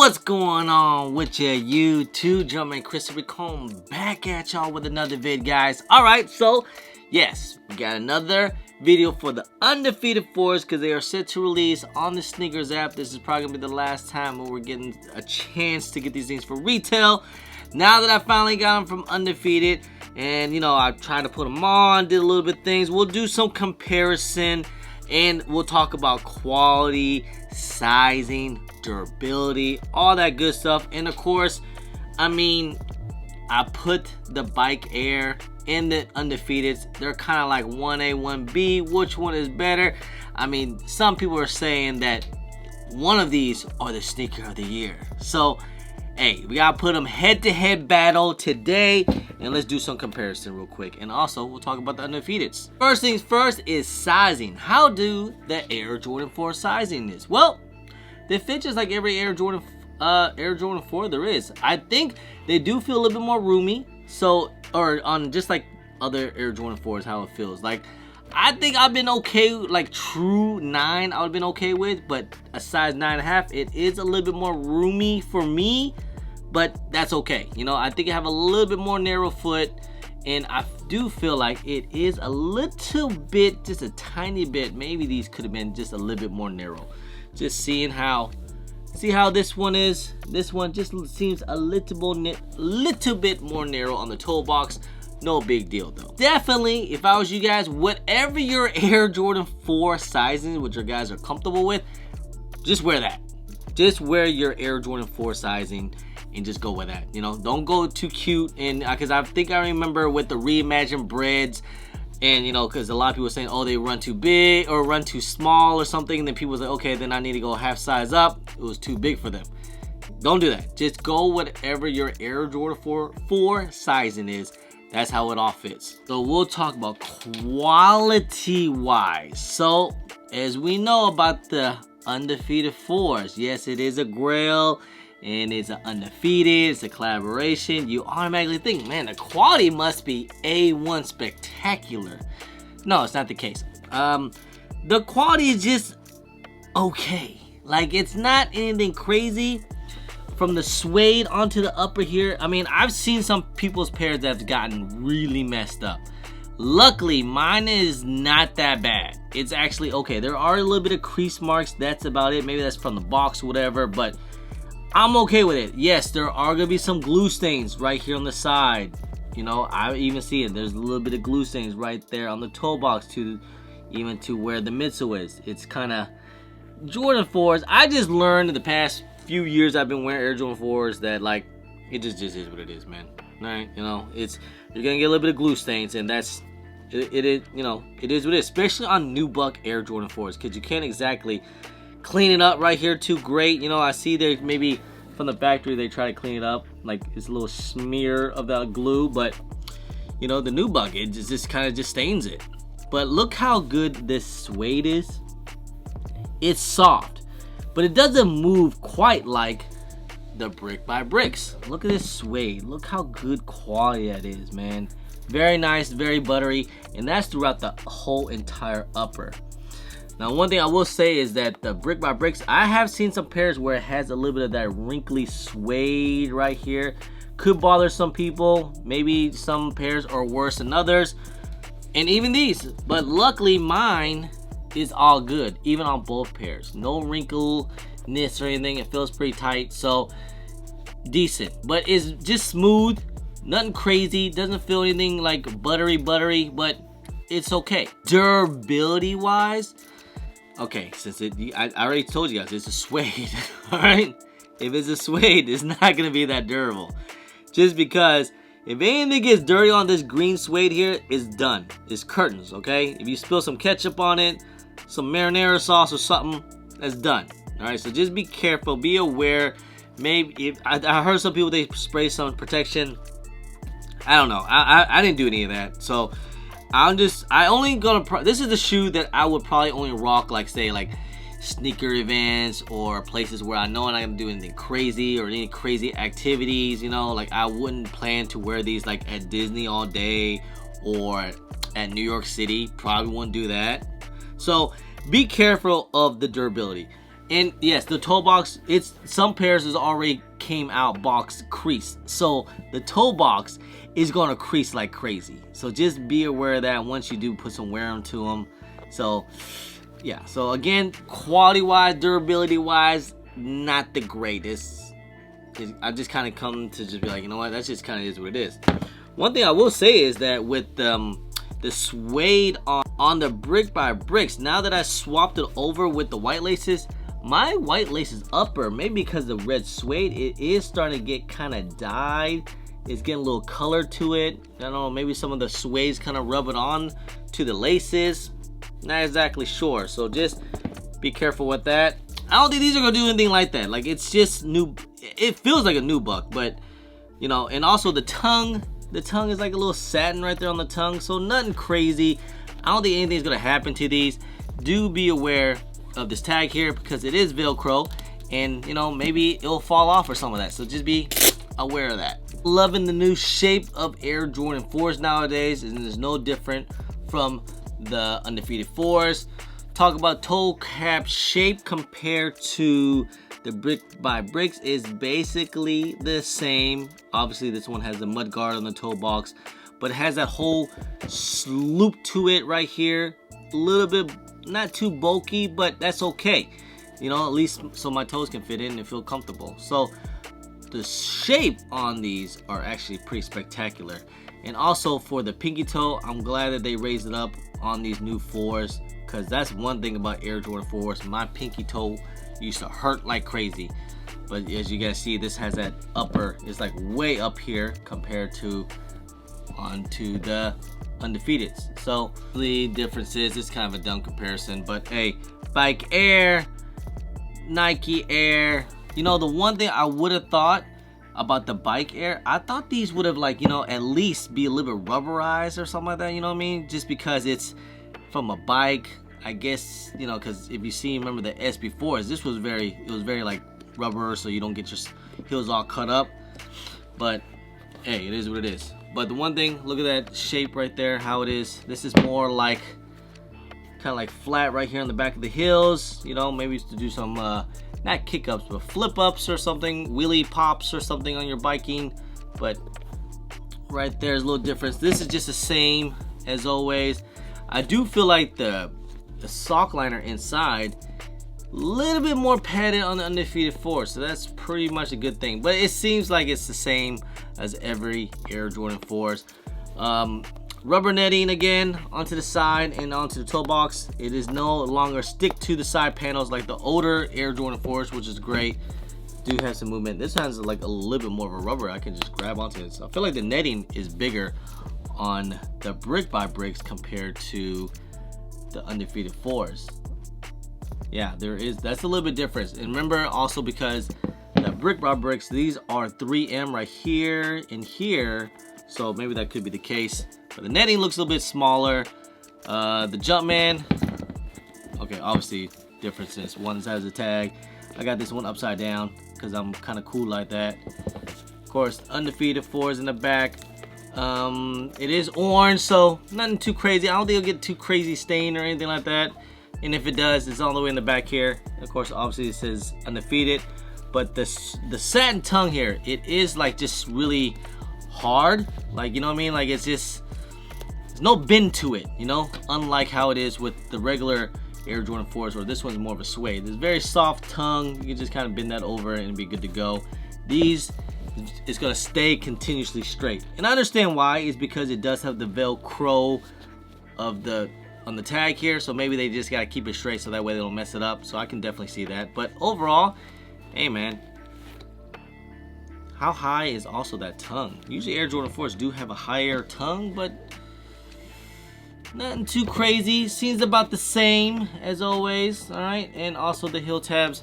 What's going on with ya YouTube? Jumpman Christopher Combe back at y'all with another vid, guys. Alright, so yes, we got another video for the Undefeated 4s because they are set to release on the Sneakers app. This is probably gonna be the last time when we're getting a chance to get these things for retail. Now that I finally got them from Undefeated, and you know, I tried to put them on, did a little bit of things. We'll do some comparison and we'll talk about quality, sizing, durability, all that good stuff. And of course, I mean, I put the Bike Air and the Undefeateds. They're kind of like 1A, 1B. Which one is better? I mean, some people are saying that one of these are the sneaker of the year. So, hey, we gotta put them head-to-head battle today, and let's do some comparison real quick. And also, we'll talk about the Undefeateds. First things first is sizing. How do the Air Jordan 4 sizing is? Well, they fit just like every Air Jordan 4 there is. I think they do feel a little bit more roomy. So, or on just like other Air Jordan 4s, how it feels. Like, I think I've been okay, like true 9 I would have been okay with, but a size 9.5, it is a little bit more roomy for me, but that's okay. You know, I think I have a little bit more narrow foot, and I do feel like it is a little bit, just a tiny bit, maybe these could have been just a little bit more narrow. Just seeing how, see how this one is. This one just seems a little bit more narrow on the toe box. No big deal though. Definitely, if I was you guys, whatever your Air Jordan 4 sizing, which your guys are comfortable with, just wear that. Just wear your Air Jordan 4 sizing and just go with that. You know, don't go too cute. And because I think I remember with the reimagined breads, and you know, because a lot of people were saying, oh, they run too big or run too small or something, and then people was like, okay, then I need to go half size up. It was too big for them. Don't do that. Just go whatever your Air Jordan 4 sizing is. That's how it all fits. So we'll talk about quality wise. So as we know about the Undefeated 4s, yes, it is a Grail and it's an Undefeated, it's a collaboration. You automatically think, man, the quality must be A1 spectacular. No, it's not the case. The quality is just okay. Like, it's not anything crazy. From the suede onto the upper here, I mean, I've seen some people's pairs that have gotten really messed up. Luckily, mine is not that bad. It's actually okay. There are a little bit of crease marks. That's about it. Maybe that's from the box or whatever, but I'm okay with it. Yes, there are gonna be some glue stains right here on the side. You know, I even see it. There's a little bit of glue stains right there on the toe box to even to where the midsole is. It's kind of Jordan 4s. I just learned in the past few years I've been wearing Air Jordan 4s that, like, it just is what it is, man. Right? You know, it's, you're gonna get a little bit of glue stains, and that's it is, you know, it is what it is, especially on new buck Air Jordan 4s, because you can't exactly clean it up right here too great. You know, I see there maybe from the factory they try to clean it up, like it's a little smear of that glue, but you know, the new buck, it just kind of just stains it. But look how good this suede is. It's soft, but it doesn't move quite like the brick by bricks. Look at this suede. Look how good quality that is, man. Very nice, very buttery, and that's throughout the whole entire upper. Now, one thing I will say is that the brick by bricks, I have seen some pairs where it has a little bit of that wrinkly suede right here. Could bother some people. Maybe some pairs are worse than others, and even these. But luckily, mine is all good, even on both pairs. No wrinkleness or anything. It feels pretty tight, so decent. But it's just smooth, nothing crazy. Doesn't feel anything like buttery, but it's okay. Durability wise, okay, since I already told you guys, it's a suede. All right, if it's a suede, it's not gonna be that durable. Just because if anything gets dirty on this green suede here, it's done. It's curtains, okay? If you spill some ketchup on it, some marinara sauce or something, that's done. All right, so just be careful, be aware. Maybe if I heard some people, they spray some protection. I don't know. I didn't do any of that, so this is the shoe that I would probably only rock, like, say, like sneaker events or places where I know I'm not gonna do anything crazy or any crazy activities. You know, like I wouldn't plan to wear these like at Disney all day or at New York City. Probably wouldn't do that. So be careful of the durability. And yes, the toe box, it's some pairs is already came out box creased. So the toe box is gonna crease like crazy. So just be aware of that once you do put some wear onto them. So yeah, so again, quality wise, durability wise, not the greatest. I just kind of come to just be like, you know what, that just kind of is what it is. One thing I will say is that with the suede on the brick by bricks, now that I swapped it over with the white laces, my white laces upper, maybe because the red suede, it is starting to get kind of dyed. It's getting a little color to it. I don't know, maybe some of the suede's kind of rubbing on to the laces. Not exactly sure, so just be careful with that. I don't think these are gonna do anything like that. Like, it's just new. It feels like a new buck, but you know, and also the tongue is like a little satin right there on the tongue, so nothing crazy. I don't think anything's gonna happen to these. Do be aware of this tag here because it is Velcro, and you know, maybe it'll fall off or some of that, so just be aware of that. Loving the new shape of Air Jordan 4s nowadays, and it's no different from the Undefeated 4s. Talk about toe cap shape compared to the brick by bricks is basically the same. Obviously this one has the mud guard on the toe box, but it has that whole sloop to it right here. A little bit not too bulky, but that's okay, you know, at least so my toes can fit in and feel comfortable. So the shape on these are actually pretty spectacular. And also for the pinky toe, I'm glad that they raised it up on these new 4s, because that's one thing about Air Jordan 4s. My pinky toe used to hurt like crazy, but as you guys see, this has that upper, it's like way up here compared to onto the Undefeateds. So the differences, it's kind of a dumb comparison, but hey, Bike Air, Nike Air. You know, the one thing I would have thought about the Bike Air, I thought these would have, like, you know, at least be a little bit rubberized or something like that, you know what I mean? Just because it's from a bike, I guess, you know, because if you see, remember the SB4s, this was very like rubber, so you don't get your heels all cut up. But hey, it is what it is. But the one thing, look at that shape right there, how it is. This is more like kind of like flat right here on the back of the heels, you know, maybe to do some not kick ups but flip ups or something, wheelie pops or something on your biking. But right there's a little difference. This is just the same as always. I do feel like the sock liner inside a little bit more padded on the Undefeated 4, so that's pretty much a good thing. But it seems like it's the same as every Air Jordan 4s. Rubber netting again onto the side and onto the toe box. It is no longer stick to the side panels like the older Air Jordan 4s, which is great. Do have some movement. This has like a little bit more of a rubber. I can just grab onto it. So I feel like the netting is bigger on the brick by bricks compared to the Undefeated 4s. Yeah, that's a little bit different. And remember also, because the brick by bricks, these are 3M right here and here, so maybe that could be the case. But the netting looks a little bit smaller. The Jumpman, okay, obviously differences. One has a tag. I got this one upside down because I'm kind of cool like that. Of course, Undefeated 4s in the back. It is orange, so nothing too crazy. I don't think it'll get too crazy stain or anything like that. And if it does, it's all the way in the back here. Of course, obviously it says Undefeated. But the satin tongue here, it is like just really hard. Like, you know what I mean? Like, it's just, there's no bend to it, you know? Unlike how it is with the regular Air Jordan 4s, or this one's more of a suede. It's very soft tongue. You can just kind of bend that over and be good to go. These, it's gonna stay continuously straight. And I understand why. It's because it does have the Velcro of on the tag here, so maybe they just gotta keep it straight so that way they don't mess it up. So I can definitely see that. But overall, hey man, how high is also that tongue? Usually Air Jordan 4s do have a higher tongue, but nothing too crazy. Seems about the same as always. All right, and also the heel tabs,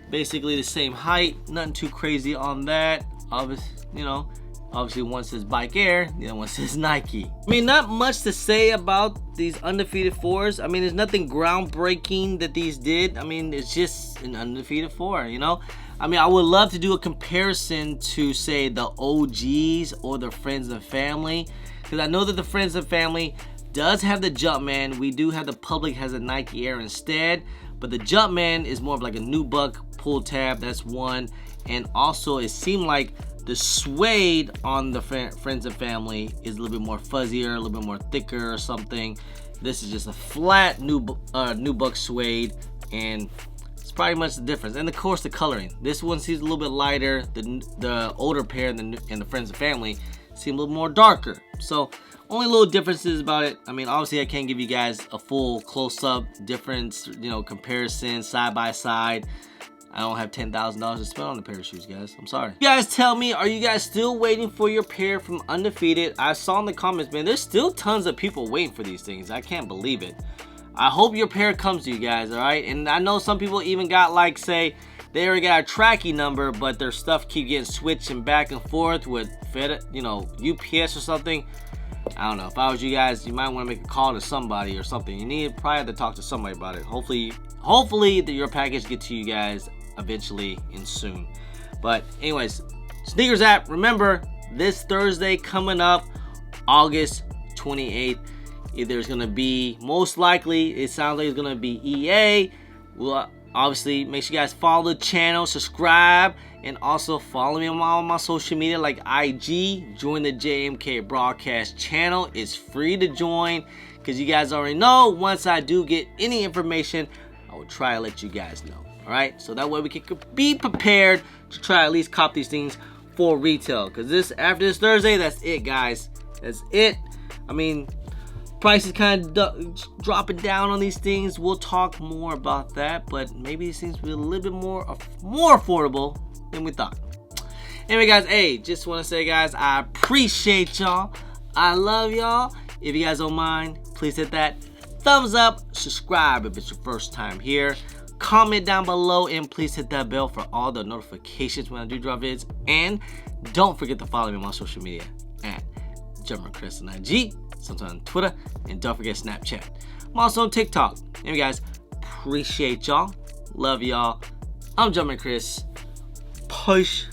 basically the same height. Nothing too crazy on that. Obviously, you know, obviously one says Bike Air, the other one says Nike. I mean, not much to say about these Undefeated 4s. I mean, there's nothing groundbreaking that these did. I mean, it's just an Undefeated 4, you know? I mean, I would love to do a comparison to, say, the OGs or the Friends and Family, because I know that the Friends and Family does have the Jumpman. We do have the Public has a Nike Air instead, But the Jumpman is more of like a nubuck pull tab. That's one. And also it seemed like the suede on the Friends and Family is a little bit more fuzzier, a little bit more thicker or something. This is just a flat nubuck suede, and it's probably much the difference. And of course the coloring. This one seems a little bit lighter. The older pair in the Friends and Family seem a little more darker. So only little differences about it. I mean, obviously I can't give you guys a full close-up difference, you know, comparison side by side. I don't have $10,000 to spend on a pair of shoes, guys. I'm sorry. You guys tell me, are you guys still waiting for your pair from Undefeated? I saw in the comments, man, there's still tons of people waiting for these things. I can't believe it. I hope your pair comes to you guys, all right? And I know some people even got, like, say, they already got a tracking number, but their stuff keep getting switched and back and forth with you know, UPS or something. I don't know. If I was you guys, you might want to make a call to somebody or something. You need probably have to talk to somebody about it. Hopefully that your package gets to you guys eventually and soon. But anyways, Sneakers app, remember this Thursday coming up, August 28th, there's gonna be, most likely it sounds like it's gonna be EA. Well, obviously make sure you guys follow the channel, subscribe, and also follow me on all my social media like IG. Join the JMK broadcast channel. It's free to join, because you guys already know once I do get any information, I will try to let you guys know. Alright, so that way we can be prepared to try at least cop these things for retail. Because after this Thursday, that's it, guys. That's it. I mean, price is kind of dropping down on these things. We'll talk more about that, but maybe these things will be a little bit more affordable than we thought. Anyway, guys, hey, just want to say, guys, I appreciate y'all. I love y'all. If you guys don't mind, please hit that thumbs up, subscribe if it's your first time here. Comment down below, and please hit that bell for all the notifications when I do drop vids. And don't forget to follow me on my social media at Chris on IG, sometimes on Twitter, and don't forget Snapchat. I'm also on TikTok. Anyway, guys, appreciate y'all. Love y'all. I'm Chris. Push.